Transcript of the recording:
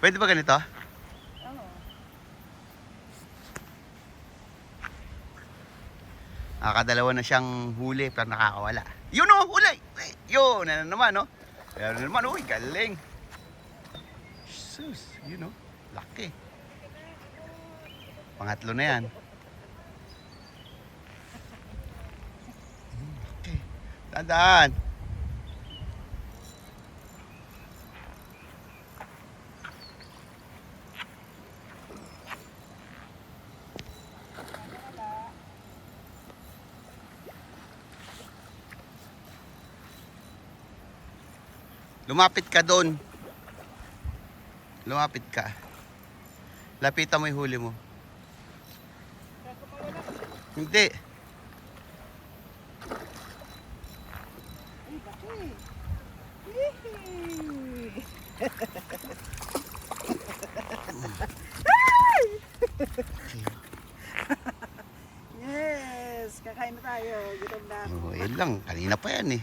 Pwede ba ganito? Oo. Nakakadalawa na siyang huli pero nakakawala. Yun o, huli! Yun, ano naman o. Ano naman, uy, galing. Sus, yun o, laki. Pangatlo na yan. Laki. Tandaan. Lumapit ka doon. Lumapit ka. Lapitan mo yung huli mo. Hindi. Ay, baki. Yes! Kakain na tayo. Gutom na ako. Oh, yun lang. Kanina pa yan eh.